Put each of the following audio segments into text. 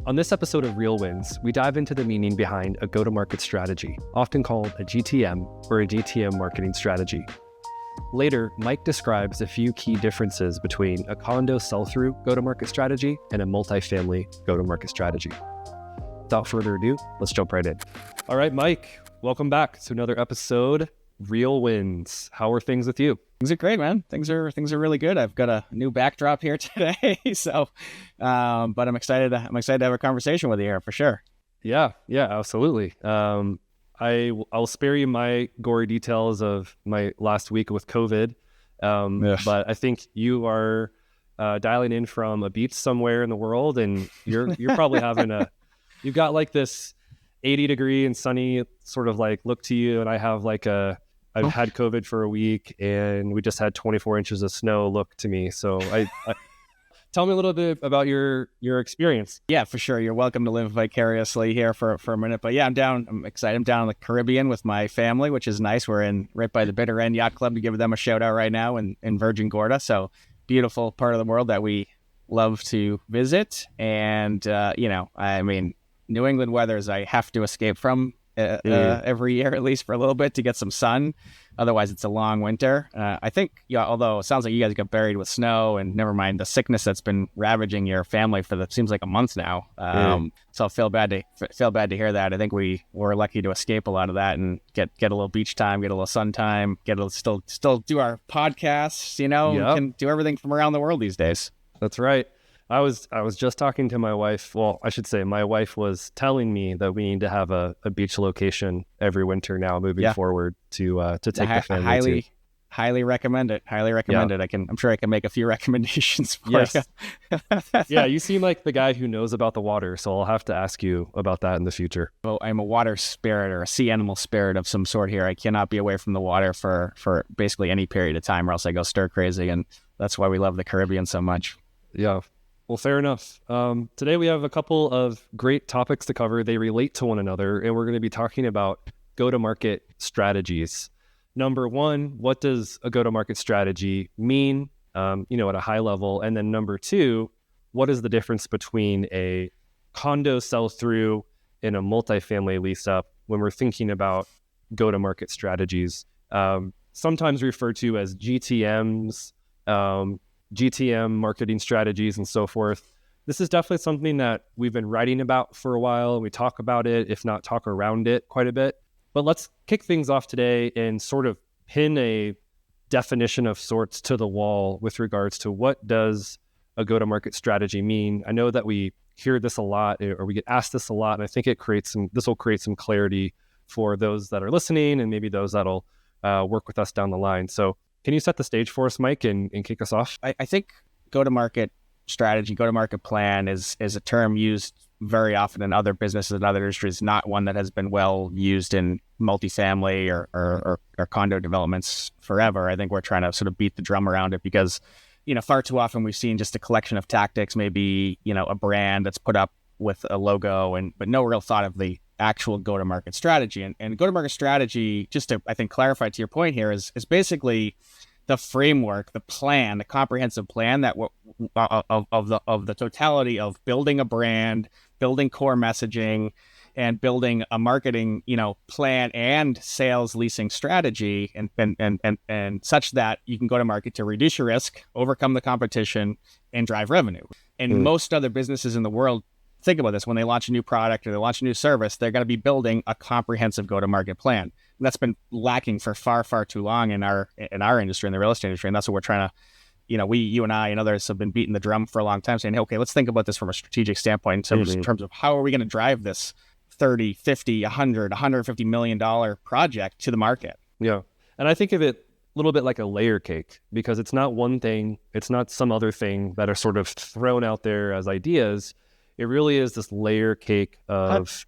On this episode of Real Wins, we dive into the meaning behind a go-to-market strategy, often called a GTM or a GTM marketing strategy. Later, Mike describes a few key differences between a condo sell-through go-to-market strategy and a multifamily go-to-market strategy. Without further ado, let's jump right in. All right, Mike, welcome back to another episode, Real Wins. How are things with you? Things are great, man. Things are really good. I've got a new backdrop here today, but I'm excited. I'm excited to have a conversation with you here for sure. Yeah, absolutely. I'll spare you my gory details of my last week with COVID, but I think you are dialing in from a beach somewhere in the world, and you're probably having you've got like this 80-degree and sunny sort of like look to you, and I have like I've had COVID for a week, and we just had 24 inches of snow look to me. So I tell me a little bit about your experience. Yeah, for sure. You're welcome to live vicariously here for a minute. But yeah, I'm excited. I'm down in the Caribbean with my family, which is nice. We're in right by the Bitter End Yacht Club, to give them a shout out right now in Virgin Gorda. So beautiful part of the world that we love to visit. And, New England weather is I have to escape from every year, at least for a little bit, to get some sun. Otherwise, it's a long winter. I think, although it sounds like you guys got buried with snow, and never mind the sickness that's been ravaging your family for seems like a month now. So I feel bad to hear that. I think we were lucky to escape a lot of that and get a little beach time, get a little sun time, still do our podcasts. Yep. We can do everything from around the world these days. That's right. I was just talking to my wife. Well, I should say my wife was telling me that we need to have a beach location every winter now moving forward to take the family to. Highly recommend it. I'm sure I can make a few recommendations for you. Yeah, you seem like the guy who knows about the water, so I'll have to ask you about that in the future. Well, I'm a water spirit or a sea animal spirit of some sort here. I cannot be away from the water for basically any period of time, or else I go stir crazy, and that's why we love the Caribbean so much. Yeah. Well, fair enough. Today we have a couple of great topics to cover. They relate to one another, and we're going to be talking about go-to-market strategies. Number one, what does a go-to-market strategy mean, at a high level? And then number two, what is the difference between a condo sell-through and a multifamily lease-up when we're thinking about go-to-market strategies? Sometimes referred to as GTMs, GTM marketing strategies and so forth. This is definitely something that we've been writing about for a while. We talk about it, if not talk around it quite a bit. But let's kick things off today and sort of pin a definition of sorts to the wall with regards to what does a go-to-market strategy mean. I know that we hear this a lot, or we get asked this a lot, and I think this will create some clarity for those that are listening and maybe those that'll work with us down the line. So can you set the stage for us, Mike, and kick us off? I think go-to-market strategy, go-to-market plan is a term used very often in other businesses and other industries, not one that has been well used in multifamily or condo developments forever. I think we're trying to sort of beat the drum around it because, far too often we've seen just a collection of tactics, maybe, a brand that's put up with a logo, but no real thought of the actual go-to-market strategy. And go-to-market strategy, just to, I think, clarify to your point here, is basically the framework, the plan, the comprehensive plan that of the totality of building a brand, building core messaging, and building a marketing, plan and sales leasing strategy, and such that you can go to market to reduce your risk, overcome the competition, and drive revenue. And most other businesses in the world, think about this, when they launch a new product or they launch a new service, they're going to be building a comprehensive go-to-market plan. And that's been lacking for far, far too long in our industry, in the real estate industry. And that's what we're trying to, you and I and others have been beating the drum for a long time, saying, hey, okay, let's think about this from a strategic standpoint in terms of how are we going to drive this 30, 50, 100, $150 million project to the market. Yeah. And I think of it a little bit like a layer cake, because it's not one thing, it's not some other thing that are sort of thrown out there as ideas. It really is this layer cake of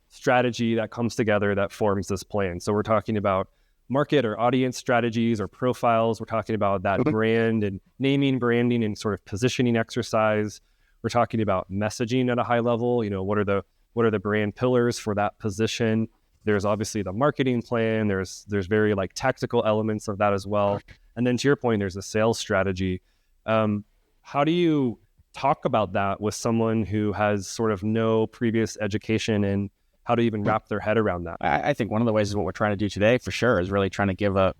strategy that comes together that forms this plan. So we're talking about market or audience strategies or profiles. We're talking about that brand and naming, branding, and sort of positioning exercise. We're talking about messaging at a high level. What are the brand pillars for that position? There's obviously the marketing plan. There's very tactical elements of that as well. And then to your point, there's a sales strategy. How do you talk about that with someone who has sort of no previous education in how to even wrap their head around that? I think one of the ways is what we're trying to do today, for sure, is really trying to give a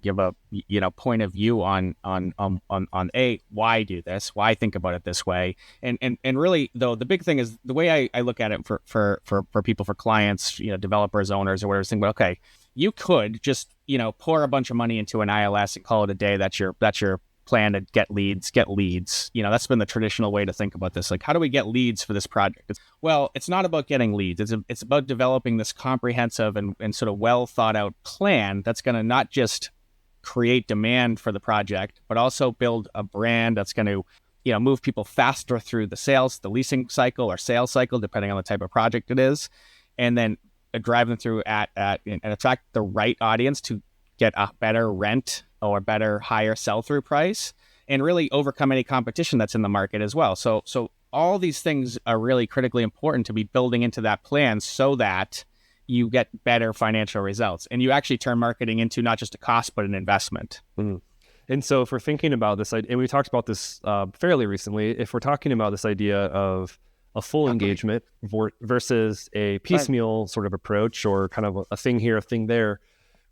point of view on why do this, why think about it this way, and really though the big thing is the way I look at it for people, for clients, developers, owners, or whatever. Think about, okay, you could just pour a bunch of money into an ILS and call it a day. That's your plan to get leads. That's been the traditional way to think about this. Like, how do we get leads for this project? It's not about getting leads. It's about developing this comprehensive and sort of well thought out plan that's going to not just create demand for the project, but also build a brand that's going to, move people faster through the leasing cycle or sales cycle, depending on the type of project it is, and then drive them through and attract the right audience to get a better rent or better, higher sell-through price, and really overcome any competition that's in the market as well. So all these things are really critically important to be building into that plan so that you get better financial results. And you actually turn marketing into not just a cost, but an investment. Mm-hmm. And so if we're thinking about this, and we talked about this fairly recently, if we're talking about this idea of a full engagement versus a piecemeal sort of approach, or kind of a thing here, a thing there,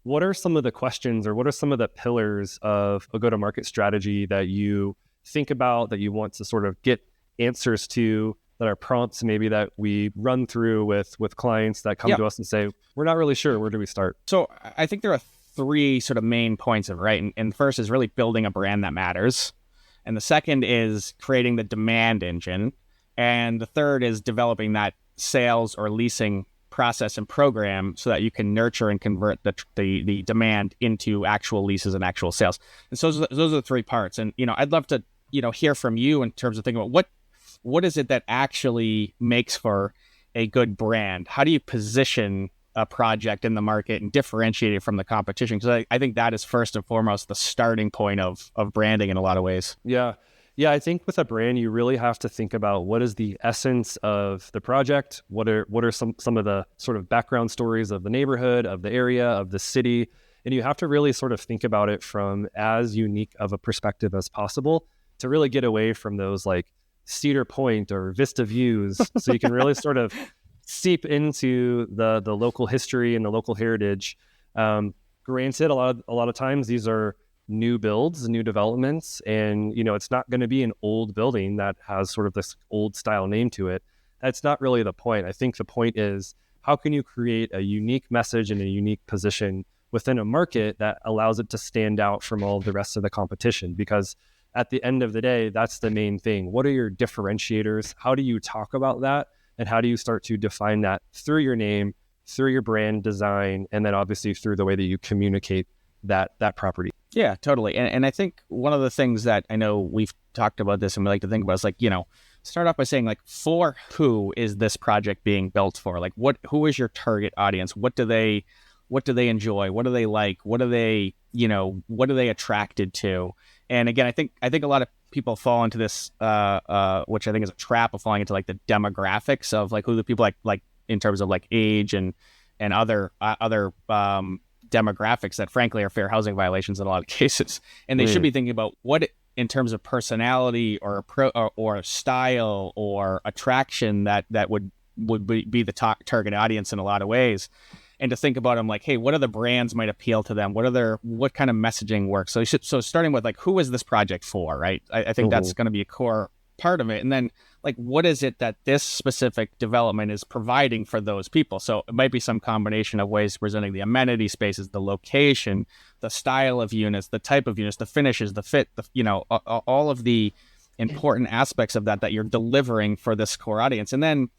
what are some of the questions, or what are some of the pillars of a go-to-market strategy that you think about, that you want to sort of get answers to, that are prompts maybe that we run through with clients that come to us and say, we're not really sure, where do we start? So I think there are three sort of main points of it, right? And the first is really building a brand that matters. And the second is creating the demand engine. And the third is developing that sales or leasing process and program so that you can nurture and convert the demand into actual leases and actual sales. And so those are the three parts. And, I'd love to, hear from you in terms of thinking about what is it that actually makes for a good brand? How do you position a project in the market and differentiate it from the competition? Because I think that is first and foremost the starting point of branding in a lot of ways. Yeah, I think with a brand, you really have to think about what is the essence of the project, what are some of the sort of background stories of the neighborhood, of the area, of the city, and you have to really sort of think about it from as unique of a perspective as possible to really get away from those like Cedar Point or Vista views, so you can really sort of seep into the local history and the local heritage. Granted, a lot of times these are new builds, new developments, and it's not going to be an old building that has sort of this old style name to it. That's not really the point. I think the point is, how can you create a unique message and a unique position within a market that allows it to stand out from all of the rest of the competition? Because at the end of the day, that's the main thing. What are your differentiators? How do you talk about that? And how do you start to define that through your name, through your brand design, and then obviously through the way that you communicate that property? Yeah, totally. And I think one of the things that I know we've talked about this and we like to think about is like, start off by saying like, for who is this project being built for? Like who is your target audience? What do they enjoy? What do they like? What are they attracted to? And again, I think a lot of people fall into this, which I think is a trap of falling into like the demographics of like who the people like in terms of like age and other demographics that frankly are fair housing violations in a lot of cases. And they should be thinking about what in terms of personality or style or attraction that would be the target audience in a lot of ways. And to think about them like, hey, what other brands might appeal to them? What kind of messaging works? So starting with like, who is this project for, right? I think that's going to be a core part of it. And then like, what is it that this specific development is providing for those people? So it might be some combination of ways presenting the amenity spaces, the location, the style of units, the type of units, the finishes, the fit, all of the important aspects of that you're delivering for this core audience. And then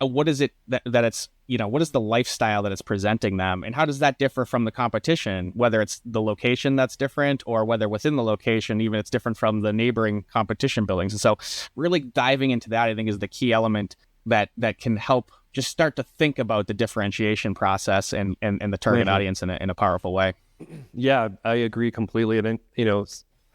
what is it that it's, what is the lifestyle that it's presenting them? And how does that differ from the competition, whether it's the location that's different or whether within the location, even it's different from the neighboring competition buildings. And so really diving into that, I think, is the key element that can help just start to think about the differentiation process and the target audience in a powerful way. Yeah, I agree completely. And then,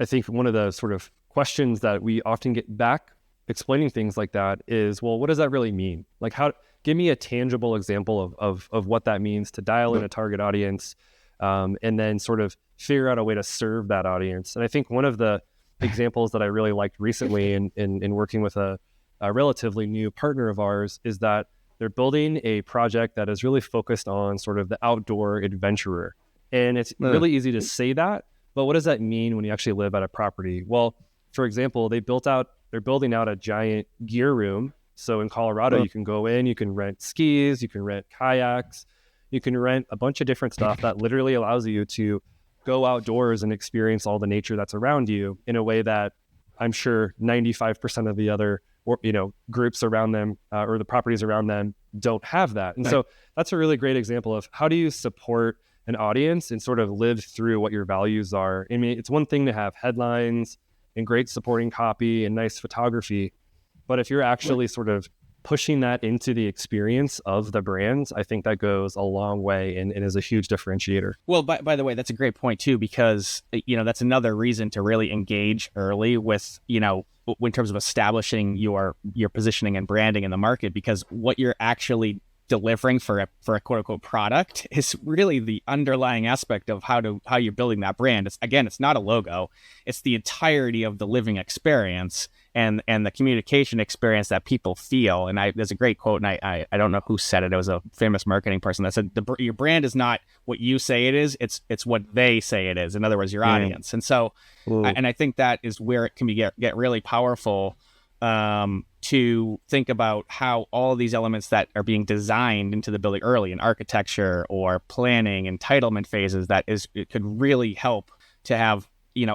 I think one of the sort of questions that we often get back explaining things like that is, well, what does that really mean? Like, give me a tangible example of what that means to dial in a target audience, and then sort of figure out a way to serve that audience. And I think one of the examples that I really liked recently in working with a relatively new partner of ours is that they're building a project that is really focused on sort of the outdoor adventurer. And it's really easy to say that, but what does that mean when you actually live at a property? Well, for example, they're building out a giant gear room. So in Colorado, you can go in, you can rent skis, you can rent kayaks, you can rent a bunch of different stuff that literally allows you to go outdoors and experience all the nature that's around you in a way that I'm sure 95% of the other groups around them or the properties around them don't have that. And so that's a really great example of how do you support an audience and sort of live through what your values are. I mean, it's one thing to have headlines and great supporting copy and nice photography, but if you're actually sort of pushing that into the experience of the brands, I think that goes a long way and is a huge differentiator. Well, by the way, that's a great point too, because, that's another reason to really engage early with, in terms of establishing your positioning and branding in the market, because what you're actually delivering for a quote unquote product is really the underlying aspect of how you're building that brand. It's not a logo. It's the entirety of the living experience and the communication experience that people feel. And there's a great quote, and I don't know who said it. It was a famous marketing person that said, your brand is not what you say it is. It's what they say it is. In other words, your audience. And so, and I think that is where it can get really powerful, to think about how all these elements that are being designed into the building early in architecture or planning, entitlement phases, it could really help to have,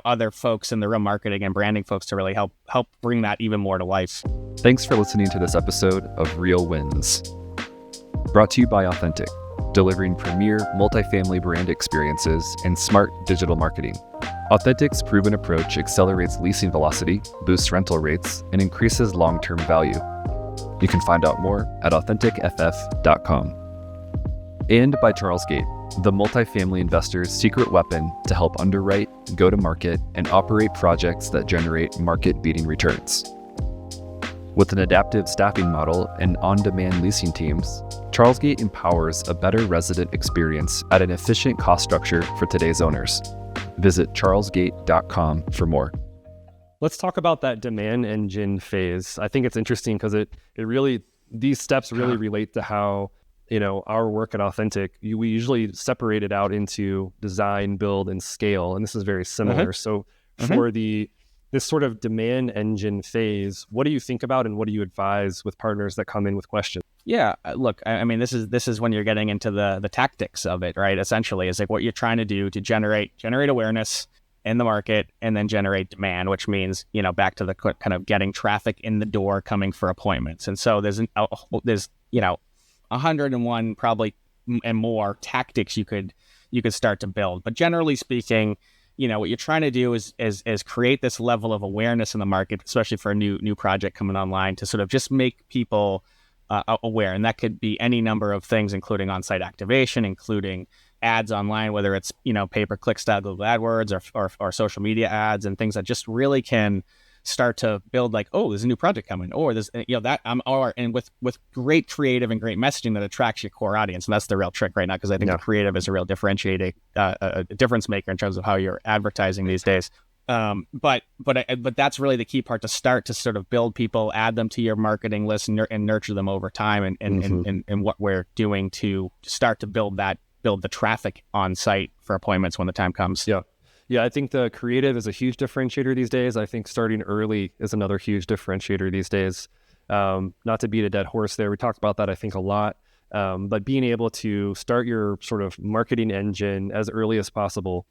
other folks in the real marketing and branding folks to really help bring that even more to life. Thanks for listening to this episode of Real Wins. Brought to you by Authentic, delivering premier multifamily brand experiences and smart digital marketing. Authentic's proven approach accelerates leasing velocity, boosts rental rates, and increases long-term value. You can find out more at AuthenticFF.com. And by Charlesgate, the multifamily investor's secret weapon to help underwrite, go to market, and operate projects that generate market-beating returns. With an adaptive staffing model and on-demand leasing teams, Charlesgate empowers a better resident experience at an efficient cost structure for today's owners. Visit charlesgate.com for more. Let's talk about that demand engine phase. I think it's interesting because these steps really relate to how, our work at Authentic, we usually separate it out into design, build, and scale. And this is very similar. So for this sort of demand engine phase, what do you think about and what do you advise with partners that come in with questions? Yeah, look, I mean, this is when you're getting into the tactics of it, right? Essentially, it's like what you're trying to do to generate awareness in the market and then generate demand, which means, back to the kind of getting traffic in the door, coming for appointments. And so there's 101 probably and more tactics you could start to build. But generally speaking, what you're trying to do is create this level of awareness in the market, especially for a new project coming online, to sort of just make people aware. And that could be any number of things, including on-site activation, including ads online, whether it's, pay-per-click style Google AdWords or social media ads, and things that just really can start to build like, oh, there's a new project coming, or there's, and with great creative and great messaging that attracts your core audience. And that's the real trick right now, because I think the creative is a real differentiating, a difference maker in terms of how you're advertising these days. But that's really the key part, to start to sort of build people, add them to your marketing list, and nurture them over time, and what we're doing to start to build the traffic on site for appointments when the time comes. Yeah, I think the creative is a huge differentiator these days. I think starting early is another huge differentiator these days. Not to beat a dead horse there, we talked about that, I think, a lot. But being able to start your sort of marketing engine as early as possible,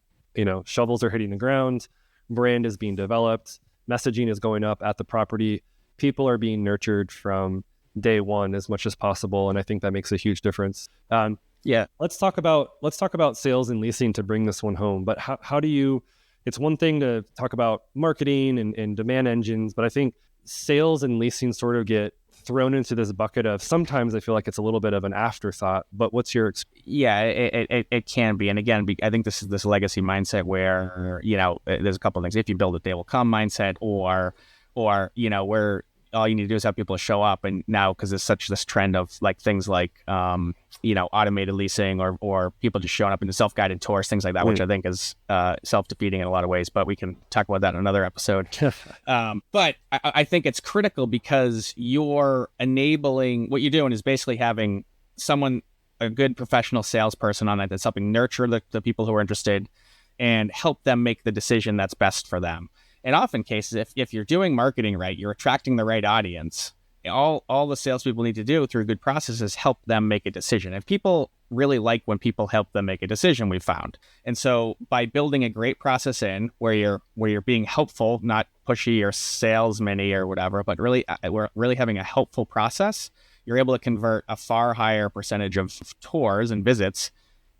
shovels are hitting the ground, brand is being developed, messaging is going up at the property, people are being nurtured from day one as much as possible, and I think that makes a huge difference. Let's talk about sales and leasing to bring this one home. But how do you? It's one thing to talk about marketing and demand engines, but I think sales and leasing sort of get thrown into this bucket of, sometimes I feel like it's a little bit of an afterthought. But what's your experience? Yeah, it can be. And again, I think this is this legacy mindset where, there's a couple of things. If you build it, they will come mindset, or where all you need to do is have people show up. And now, because there's such this trend of like things like, automated leasing or people just showing up into self-guided tours, things like that, which I think is self-defeating in a lot of ways, but we can talk about that in another episode. But I think it's critical because you're enabling, what you're doing is basically having a good professional salesperson on it that's helping nurture the people who are interested and help them make the decision that's best for them. In often cases, if you're doing marketing right, you're attracting the right audience. All the salespeople need to do through good processes help them make a decision. And people really like when people help them make a decision, we've found. And so by building a great process in where you're being helpful, not pushy or salesman-y or whatever, but really we're really having a helpful process, you're able to convert a far higher percentage of tours and visits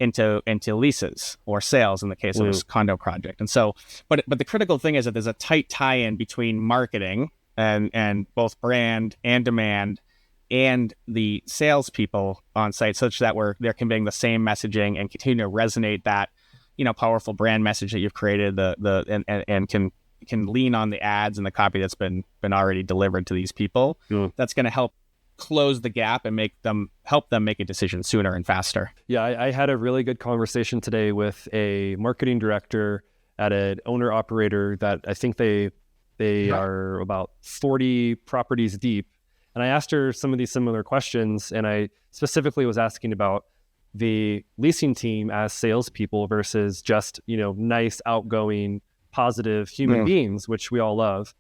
into leases or sales in the case of this condo project. And so, but the critical thing is that there's a tight tie-in between marketing and both brand and demand and the salespeople on site, such that they're conveying the same messaging and continue to resonate that, powerful brand message that you've created, and can lean on the ads and the copy that's been already delivered to these people. That's going to help close the gap and help them make a decision sooner and faster. Yeah, I had a really good conversation today with a marketing director at an owner operator that I think they are about 40 properties deep. And I asked her some of these similar questions, and I specifically was asking about the leasing team as salespeople versus just, nice, outgoing, positive human beings, which we all love.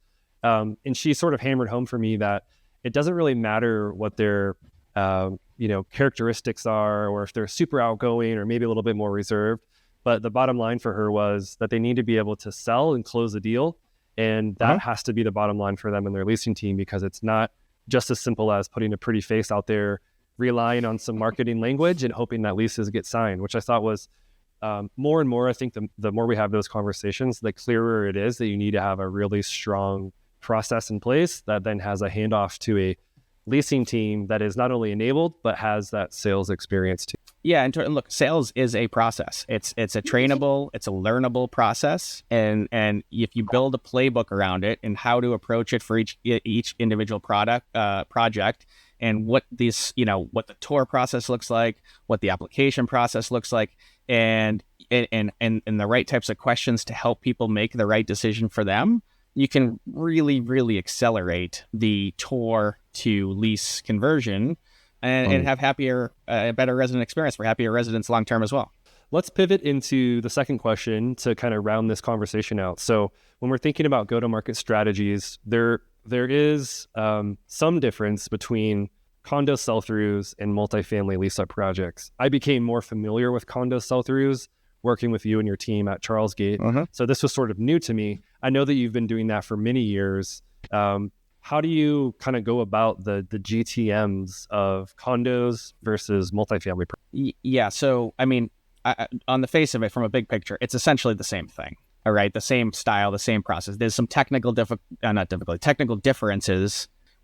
And she sort of hammered home for me that it doesn't really matter what their, characteristics are, or if they're super outgoing or maybe a little bit more reserved. But the bottom line for her was that they need to be able to sell and close a deal. And that has to be the bottom line for them and their leasing team, because it's not just as simple as putting a pretty face out there, relying on some marketing language and hoping that leases get signed, which I thought was more and more, I think the more we have those conversations, the clearer it is that you need to have a really strong process in place that then has a handoff to a leasing team that is not only enabled, but has that sales experience too. Yeah, and look, sales is a process. It's a trainable, it's a learnable process, and if you build a playbook around it and how to approach it for each individual project, and what what the tour process looks like, what the application process looks like, and the right types of questions to help people make the right decision for them, you can really, really accelerate the tour to lease conversion and have a better resident experience for happier residents long-term as well. Let's pivot into the second question to kind of round this conversation out. So when we're thinking about go-to-market strategies, there is some difference between condo sell-throughs and multifamily lease-up projects. I became more familiar with condo sell-throughs working with you and your team at Charlesgate. So this was sort of new to me. I know that you've been doing that for many years. How do you kind of go about the GTMs of condos versus multifamily? Yeah. So, I mean, on the face of it, from a big picture, it's essentially the same thing. All right. The same style, the same process. There's some technical differences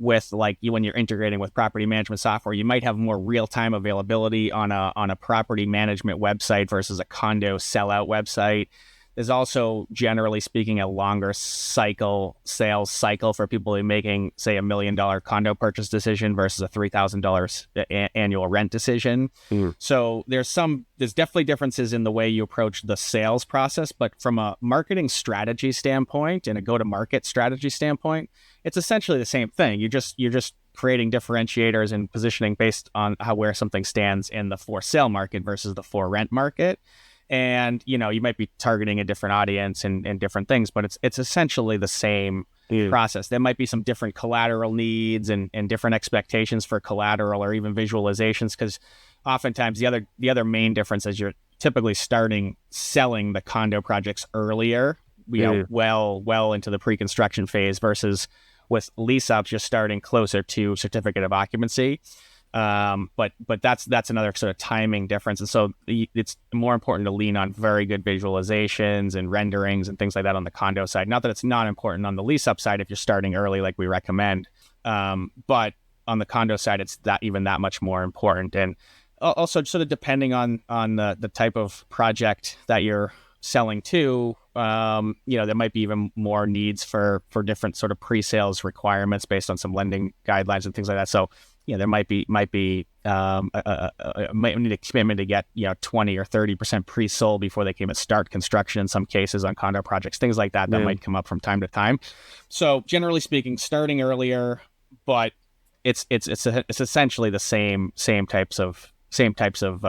with, like, when you're integrating with property management software. You might have more real-time availability on a property management website versus a condo sellout website. There's also, generally speaking, a longer sales cycle for people who are making, say, $1 million condo purchase decision versus a $3,000 annual rent decision. So there's definitely differences in the way you approach the sales process, but from a marketing strategy standpoint and a go-to-market strategy standpoint, it's essentially the same thing. You're just creating differentiators and positioning based on where something stands in the for sale market versus the for rent market. And, you might be targeting a different audience and different things, but it's essentially the same process. There might be some different collateral needs and different expectations for collateral or even visualizations, because oftentimes the other main difference is you're typically selling the condo projects earlier, well into the pre-construction phase, versus with lease ups, you're starting closer to certificate of occupancy. But that's another sort of timing difference. And so it's more important to lean on very good visualizations and renderings and things like that on the condo side. Not that it's not important on the lease up side if you're starting early, like we recommend. But on the condo side, it's even that much more important. And also sort of depending on the type of project that you're selling to, there might be even more needs for different sort of pre-sales requirements based on some lending guidelines and things like that. So, there might need a commitment to get 20 or 30% pre-sold before they can even start construction in some cases on condo projects, things like that might come up from time to time. So generally speaking, starting earlier, but it's essentially the same types of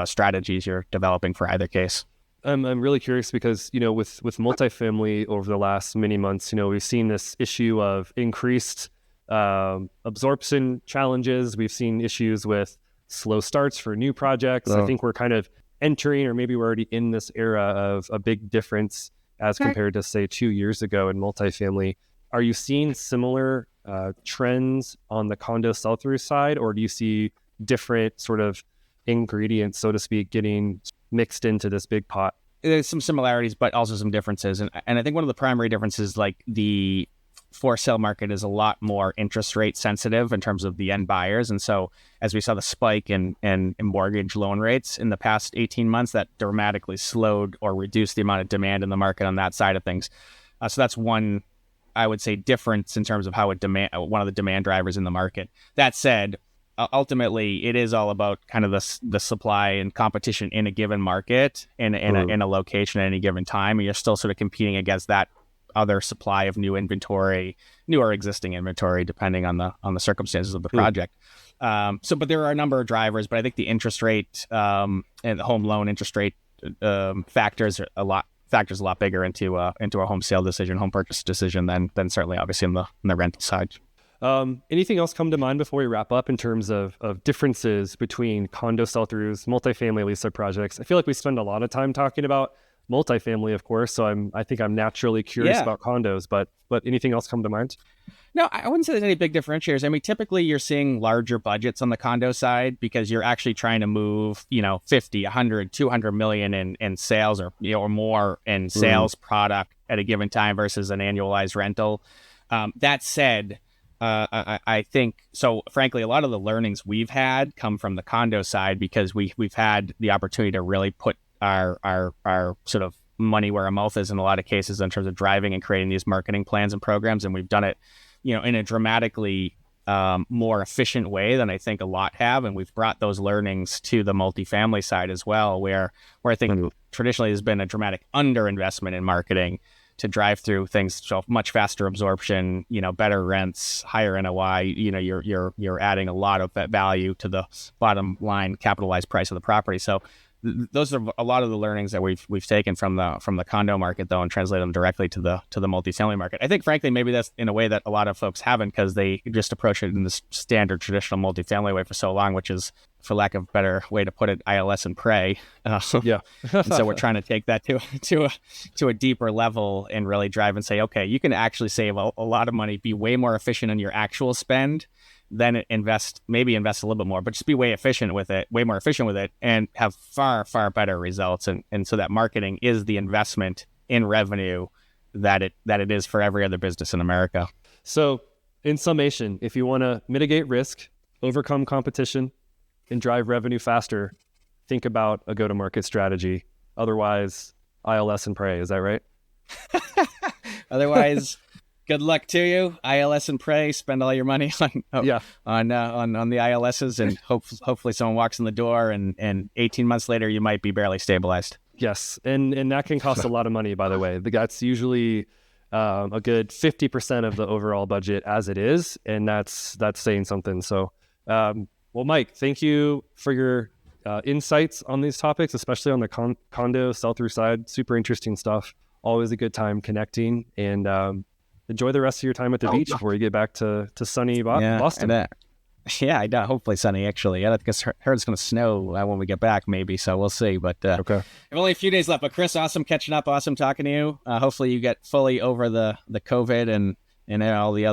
strategies you're developing for either case. I'm really curious because, with multifamily over the last many months, we've seen this issue of increased absorption challenges. We've seen issues with slow starts for new projects. I think we're kind of entering, or maybe we're already in this era of a big difference as compared to, say, 2 years ago in multifamily. Are you seeing similar trends on the condo sell-through side, or do you see different sort of ingredients, so to speak, getting mixed into this big pot? There's some similarities, but also some differences. And I think one of the primary differences, like the for sale market is a lot more interest rate sensitive in terms of the end buyers. And so as we saw the spike in mortgage loan rates in the past 18 months, that dramatically slowed or reduced the amount of demand in the market on that side of things. So that's one, I would say, difference in terms of how one of the demand drivers in the market. That said, ultimately, it is all about kind of the supply and competition in a given market in a location at any given time. And you're still sort of competing against that other supply of new inventory, new or existing inventory, depending on the circumstances of the project. But there are a number of drivers. But I think the interest rate and the home loan interest rate factors are a lot bigger into a home sale decision, home purchase decision than certainly obviously on the rental side. Anything else come to mind before we wrap up in terms of differences between condo sell-throughs, multifamily lease-up projects? I feel like we spend a lot of time talking about multifamily, of course, so I think I'm naturally curious about condos, but anything else come to mind? No, I wouldn't say there's any big differentiators. I mean, typically you're seeing larger budgets on the condo side because you're actually trying to move, 50, 100, 200 million in sales or more in sales product at a given time versus an annualized rental. That said, I think, so frankly, a lot of the learnings we've had come from the condo side because we've had the opportunity to really put our sort of money where our mouth is in a lot of cases in terms of driving and creating these marketing plans and programs. And we've done it, in a dramatically more efficient way than I think a lot have. And we've brought those learnings to the multifamily side as well, where I think traditionally there's been a dramatic underinvestment in marketing to drive through things, so much faster absorption, better rents, higher NOI. You're adding a lot of that value to the bottom line capitalized price of the property. So those are a lot of the learnings that we've taken from the condo market, though, and translate them directly to the multifamily market. I think, frankly, maybe that's in a way that a lot of folks haven't, because they just approach it in the standard traditional multifamily way for so long, which is, for lack of a better way to put it, ILS and pray. And so we're trying to take that to a deeper level and really drive and say, okay, you can actually save a lot of money, be way more efficient in your actual spend, then invest a little bit more, but just be way more efficient with it, and have far, far better results. And so that marketing is the investment in revenue that it is for every other business in America. So in summation, if you want to mitigate risk, overcome competition, and drive revenue faster, think about a go-to-market strategy. Otherwise, ILS and pray. Is that right? Otherwise, good luck to you. ILS and pray. Spend all your money on the ILSs, and hopefully someone walks in the door, and 18 months later you might be barely stabilized. Yes, and that can cost a lot of money, by the way. That's usually a good 50% of the overall budget as it is, and that's saying something. So, well, Mike, thank you for your insights on these topics, especially on the condo sell-through side. Super interesting stuff. Always a good time connecting, and enjoy the rest of your time at the beach before you get back to sunny Boston. I know. Hopefully sunny, actually. I think I heard it's going to snow when we get back, maybe. So we'll see. But okay. I have only a few days left. But Chris, awesome catching up. Awesome talking to you. Hopefully you get fully over the COVID and all the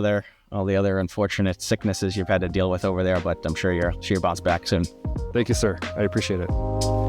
other unfortunate sicknesses you've had to deal with over there. But I'm sure you'll bounce back soon. Thank you, sir. I appreciate it.